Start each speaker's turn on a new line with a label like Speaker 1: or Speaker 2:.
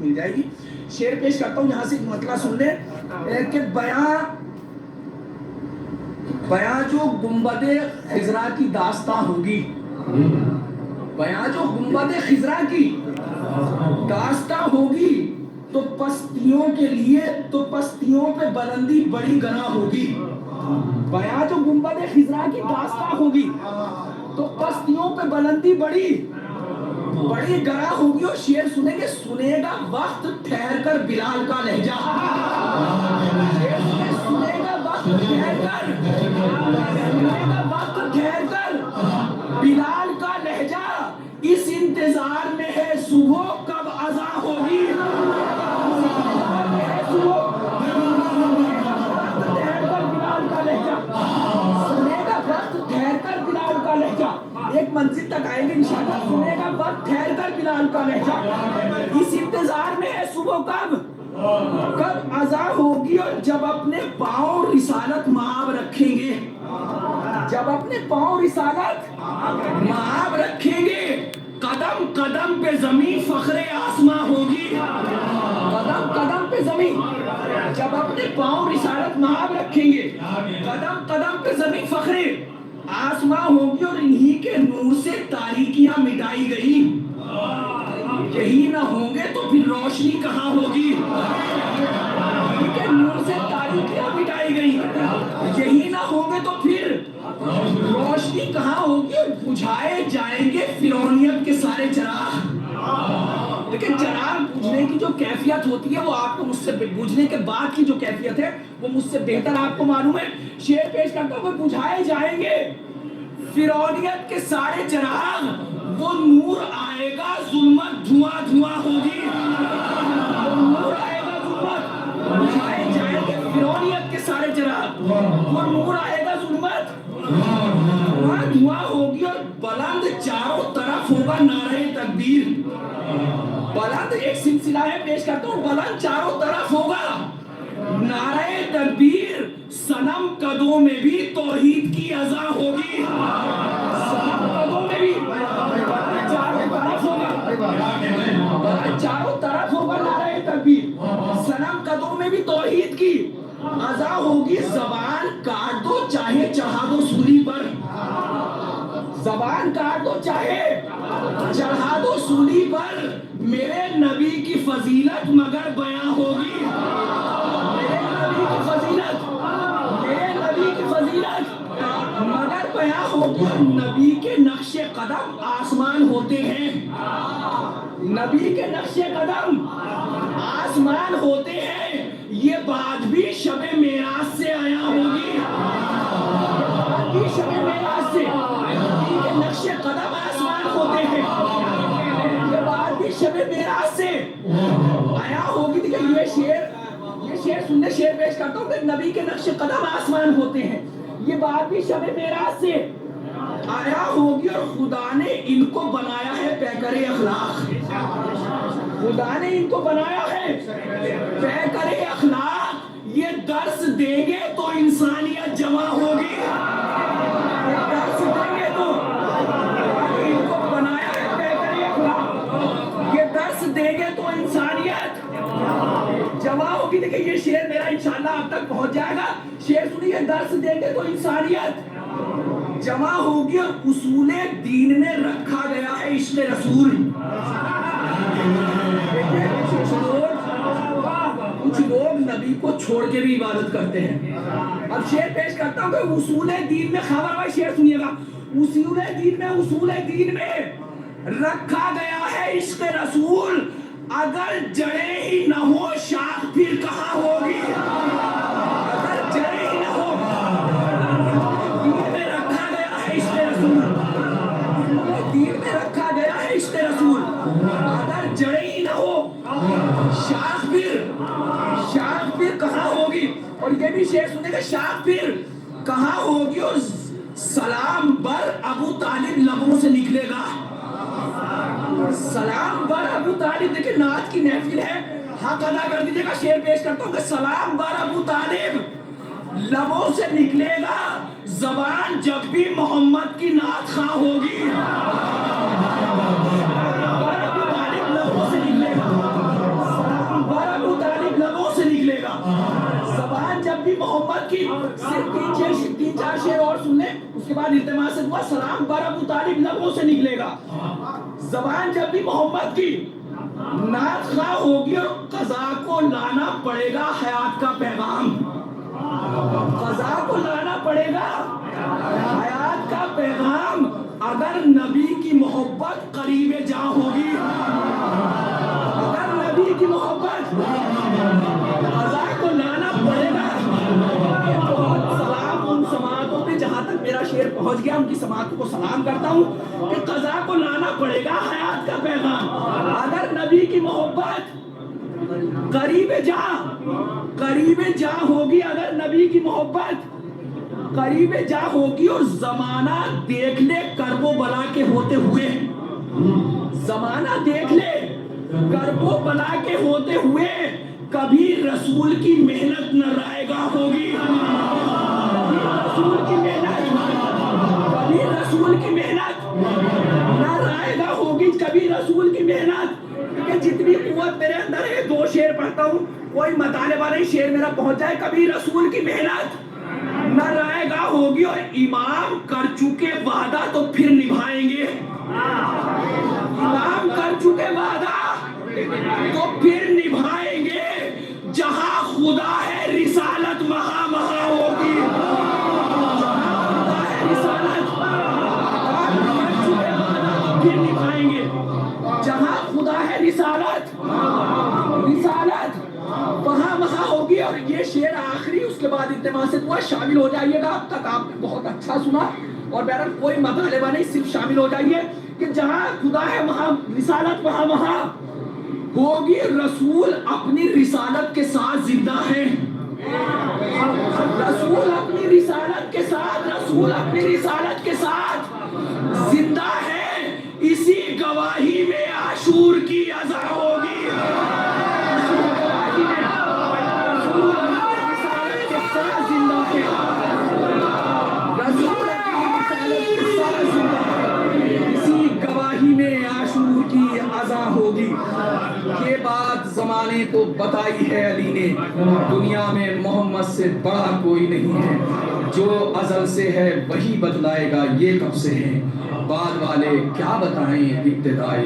Speaker 1: مل جائے گی. شعر پیش کرتا ہوں, یہاں سے ایک مطلب سن لیں کہ بیاں جو گنبد خضرا کی داستاں ہوگی, بیاں جو گنبد خضرا کی داستاں ہوگی, تو پستیوں کے لیے تو پستیوں پہ بلندی بڑی گراں ہوگی. بیاں جو گنبد خضرا کی داستاں ہوگی تو پستیوں پہ بلندی بڑی گراں ہوگی. اور شعر سنیں گے, سنے گا وقت ٹھہر کر بلال کا لہجہ, سنے گا وقت ٹھہر کر بلال کا لہجہ, اس انتظار میں ہے صبح کب اذاں ہوگی. ایک منزل تک آئیں گے انشاءاللہ. سنے گا وقت ٹھہر کر بلال کا لہجہ, اس انتظار میں ہے صبح کب اذاں ہوگی. اور جب اپنے پاؤں رسالت مآب رکھیں گے, جب اپنے پاؤں رسالت مآب رکھیں گے, قدم قدم پہ زمین فخر آسماں ہوگی. قدم قدم پہ زمین, جب اپنے پاؤں رسالت مآب رکھیں گے, قدم قدم پہ زمین فخر آسماں ہوگی. اور انہی کے نور سے تاریکیاں مٹائی گئی, یہی نہ ہوں گے تو پھر روشنی کہاں ہوگی. انہی کے نور سے تاریکیاں مٹائی گئی, یہی نہ ہوں گے تو پھر روشنی کہاں ہوگی. اور بجھائے جائیں گے فرعونیت کے سارے چراغ. لیکن چراغ بجھنے کی جو کیفیت ہوتی ہے وہ آپ کو مجھ سے, بجھنے کے بعد کی جو کیفیت ہے وہ مجھ سے بہتر آپ کو معلوم ہے. شعر پیش کرتا ہوں, وہ بجھائے جائیں گے فرعونیت کے سارے چراغ, وہ نور آئے گا ظلمت دھواں دھواں ہوگی. وہ نور آئے گا ظلمت, بجھائے جائیں گے فرعونیت کے سارے چراغ, وہ نور آئے گا ظلمت دھواں دھواں ہوگی. اور بلند چاروں طرف ہوگا نعرہ تکبیر. بلند ایک سلسلہ ہے پیش کرتا ہوں, بلند چاروں طرف ہوگا نعرہ تکبیر, صنم قدوں میں بھی توحید کی اذاں ہوگی. صنم قدوں میں بھی چاروں طرف ہوگا, چاروں طرف ہوگا نعرہ تکبیر, صنم قدوں میں بھی توحید کی اذاں ہوگی. زبان کاٹ دو چاہے چڑھا دو سولی پر, زبان کاٹ دو چاہے چڑھا دو سولی پر, میرے نبی کی فضیلت مگر بیاں ہوگی. میرے نبی کی فضیلت مگر بیاں ہوگی. نبی کے نقش قدم آسمان ہوتے ہیں, نبی کے نقش قدم آسمان ہوتے ہیں, یہ بات بھی شب معراج سے آیا ہوگی. شب معراج سے نبی کے نقش قدم آسمان ہوتے ہیں, یہ بات بھی شب معراج سے آیا ہوگی. دیکھیں یہ شعر سننے, شعر پیش کرتا ہوں کہ نبی کے نقش قدم آسمان ہوتے ہیں, یہ بات بھی شب معراج سے آیا ہوگی. اور خدا نے ان کو بنایا ہے پیکر اخلاق, خدا نے ان کو بنایا ہے پیکر اخلاق, یہ درس دیں گے تو انسانیت جمع ہوگی. یہ درس دیں گے تو ان کو بنایا ہے پیکر اخلاق, یہ درس دیں گے تو انسانیت جمع ہوگی. دیکھیں یہ شعر میرا انشاءاللہ آپ تک پہنچ جائے گا. شعر سنیے, درس دیں گے تو انسانیت جمع ہوگی. اور اصول دین میں رکھا گیا ہے عشق رسول. کچھ لوگ نبی کو چھوڑ کے بھی عبادت کرتے ہیں. اب شعر پیش کرتا ہوں کہ اصول دین میں, خبر بھائی شعر سنیے گا, اصول دین میں رکھا گیا ہے عشق رسول, اگر جڑیں ہی نہ ہو شاخ پھر کہاں ہوگی. اگر جڑیں ہی نہ ہو, دین میں رکھا گیا ہے عشق رسول, دین میں رکھا گیا ہے عشق رسول, اگر جڑیں ہی نہ ہو شاخ پھر کہاں ہوگی. اور یہ بھی شعر سنے گا, شاخ پھر کہاں ہوگی. اور سلام بر ابو طالب لبوں سے نکلے گا, سلام بر ابو طالب. دیکھیں نعت کی محفل ہے, حق ادا کر دیجیے گا. شعر پیش کرتا ہوں کہ سلام بر ابو طالب لبوں سے نکلے گا, زبان جب بھی محمد کی نعت خواں ہوگی. ابو طالب لبوں سے نکلے گا, محبت کی. صرف تین چار شعر اور سن لیں, اس کے بعد التماس دعا. سلام بر ابو طالب لبوں سے نکلے گا. زبان جب بھی محمد کی نعت خواہ ہوگی اور قضا کو لانا پڑے گا حیات کا پیغام. قضا کو لانا پڑے گا حیات کا پیغام. اگر نبی کی محبت قریب جاں ہوگی, اگر نبی کی محبت قضا کو لانا پڑے گا. بہت سلام ان سماعتوں پہ جہاں تک میرا شعر پہنچ گیا, ان کی سماعتوں کو سلام کرتا ہوں کہ قضا کو لانا پڑے گا حیات کا پیغام. اگر نبی کی محبت قریب جاں ہوگی, اگر نبی کی محبت قریب جاں ہوگی اور زمانہ دیکھ لے کرب و بلا کے ہوتے ہوئے, زمانہ دیکھ لے کرب و بلا کے ہوتے ہوئے, کبھی رسول کی محنت نہ رائے گاہ ہوگی. رسول کی محنت, کبھی رسول کی محنت نہ رائے گاہ ہوگی, کبھی رسول کی محنت. کہ جتنی قوت میرے اندر ہے, دو شعر پڑھتا ہوں, کوئی مطالبہ نہیں شعر میرا پہنچ جائے. کبھی رسول کی محنت نہ رائے گاہ ہوگی اور امام کر چکے وعدہ تو پھر نبھائیں گے. امام کر چکے وعدہ تو پھر نبھائیں گے. جہاں خدا ہے رسالت وہاں ہوگی. جہاں خدا ہے رسالت کر چکے وعدہ تو پھر نبھائیں گے. جہاں خدا ہے رسالت وہاں ہوگی. اور یہ شعر آخری, اس کے بعد التماس سے دعا. شامل ہو جائیے گا. اب تک آپ نے بہت اچھا سنا, اور بہرحال کوئی مطالبہ نہیں, صرف شامل ہو جائیے کہ جہاں خدا ہے وہاں رسالت وہاں ہوگی. رسول اپنی رسالت کے ساتھ زندہ ہے. رسول اپنی رسالت کے ساتھ, رسول اپنی رسالت کے ساتھ زندہ ہے. اسی گواہی میں عاشور کی اذا ہوگی. رسول اپنی رسالت کے ساتھ زندہ ہے. رسول اپنی رسالت کے ساتھ زندہ ہے. اسی گواہی میں عاشور کی اذا ہوگی. یہ بات زمانے کو بتائی ہے علی نے, دنیا میں محمد سے بڑا کوئی نہیں ہے. جو ازل سے ہے وہی بتلائے گا یہ کب سے ہے. بعد والے کیا بتائیں ابتدائے